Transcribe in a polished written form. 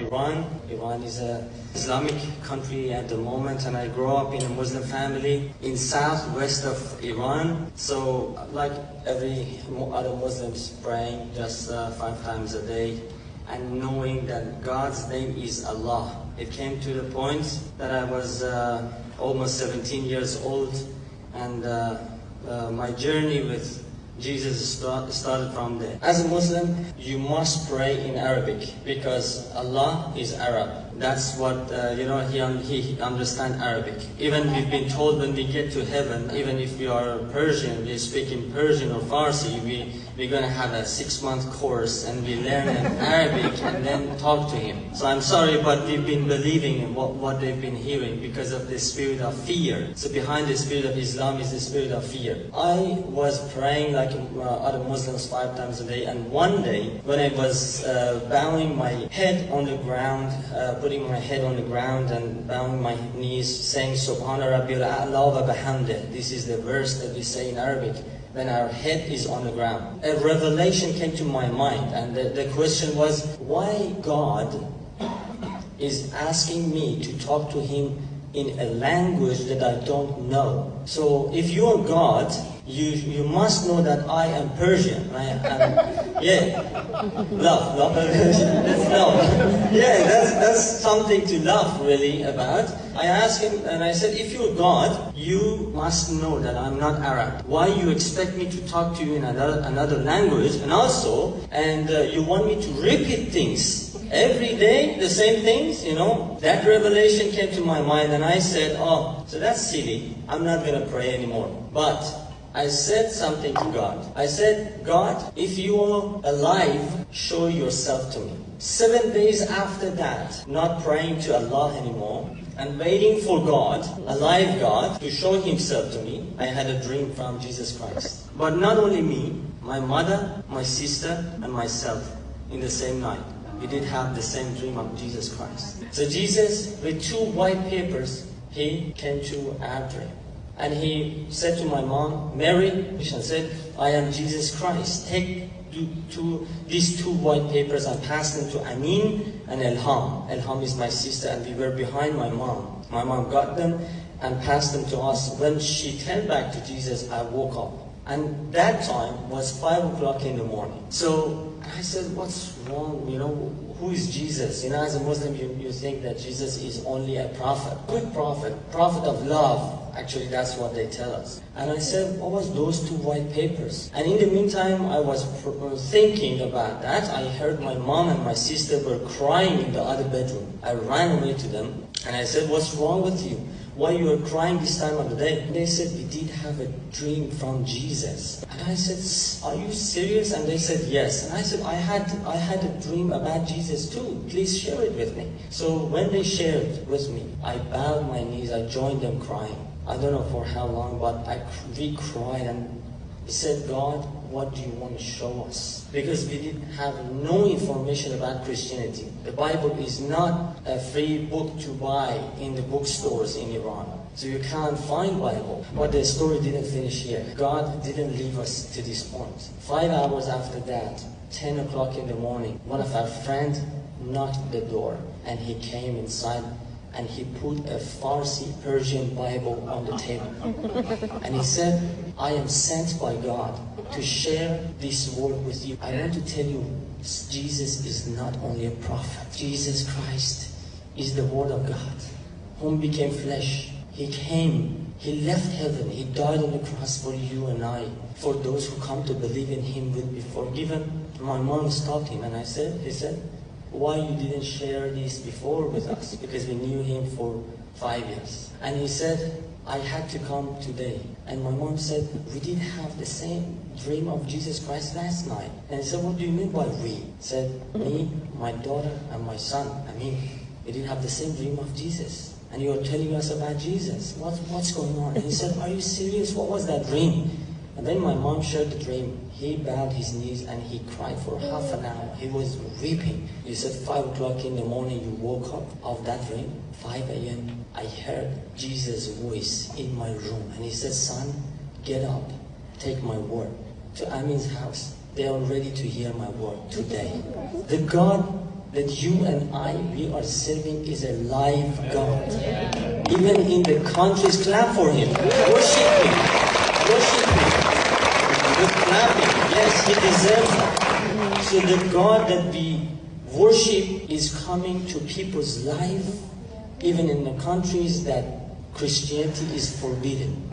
Iran. Iran is an Islamic country at the moment, and I grew up in a Muslim family in southwest of Iran. So like every other Muslims, praying just 5 times a day and knowing that God's name is Allah. It came to the point that I was almost 17 years old, and my journey with Jesus started from there. As a Muslim, you must pray in Arabic because Allah is Arab. That's what, he understands Arabic. Even we've been told when we get to heaven, even if we are Persian, we speak in Persian or Farsi, we're going to have a 6-month course and we learn Arabic and then talk to Him. So I'm sorry, but we've been believing in what they've been hearing because of the spirit of fear. So behind the spirit of Islam is the spirit of fear. I was praying like other Muslims 5 times a day, and one day when I was bowing my head on the ground, putting my head on the ground and bowing my knees, saying Subhana Rabbil A'la wa bihamdih. This is the verse that we say in Arabic when our head is on the ground. A revelation came to my mind, and the question was, why God is asking me to talk to Him in a language that I don't know? So if you are God, you must know that I am Persian. Love Persian. That's love. Yeah, that's something to love really about. I asked him and I said, if you're God, you must know that I'm not Arab. Why you expect me to talk to you in another language, and you want me to repeat things every day, the same things, That revelation came to my mind, and I said, so that's silly. I'm not going to pray anymore. But I said something to God. I said, God, if you are alive, show yourself to me. 7 days after that, not praying to Allah anymore, and waiting for God, a live God, to show Himself to me, I had a dream from Jesus Christ. But not only me, my mother, my sister, and myself in the same night. We did have the same dream of Jesus Christ. So Jesus, with 2 white papers, He came to our dream. And He said to my mom, Mary, and said, I am Jesus Christ. Take these 2 white papers and pass them to Amin and Elham. Elham is my sister, and we were behind my mom. My mom got them and passed them to us. When she turned back to Jesus, I woke up. And that time was 5 o'clock in the morning. So I said, what's wrong? Who is Jesus? As a Muslim, you think that Jesus is only a prophet. Good prophet of love. Actually, that's what they tell us. And I said, what was those 2 white papers? And in the meantime, I was thinking about that. I heard my mom and my sister were crying in the other bedroom. I ran away to them and I said, what's wrong with you? Why you are crying this time of the day? And they said, we did have a dream from Jesus. And I said, are you serious? And they said, yes. And I said, I had a dream about Jesus too. Please share it with me. So when they shared with me, I bowed my knees, I joined them crying. I don't know for how long, but we cried and we said, God, what do you want to show us? Because we didn't have no information about Christianity. The Bible is not a free book to buy in the bookstores in Iran. So you can't find Bible. But the story didn't finish here. God didn't leave us to this point. 5 hours after that, 10 o'clock in the morning, one of our friends knocked the door and he came inside and he put a Farsi Persian Bible on the table. And he said, I am sent by God to share this word with you. I want to tell you, Jesus is not only a prophet. Jesus Christ is the Word of God, whom became flesh. He came, He left heaven, He died on the cross for you and I. For those who come to believe in Him will be forgiven. My mom stopped him and he said, why you didn't share this before with us? Because we knew him for 5 years. And he said, I had to come today. And my mom said, we did have the same dream of Jesus Christ last night. And he said, what do you mean by we? He said, me, my daughter, and my son. We did have the same dream of Jesus. And you are telling us about Jesus. What's going on? And he said, are you serious? What was that dream? And then my mom shared the dream. He bowed his knees and he cried for half an hour. He was weeping. He said, 5 o'clock in the morning you woke up of that dream. 5 a.m. I heard Jesus' voice in my room. And he said, son, get up, take my word to Amin's house. They are ready to hear my word today. The God that you and I, we are serving is a live God. Even in the countries, clap for Him. Worship Him. Worship Him. With clapping. Yes, He deserves that. So the God that we worship is coming to people's life, even in the countries that Christianity is forbidden.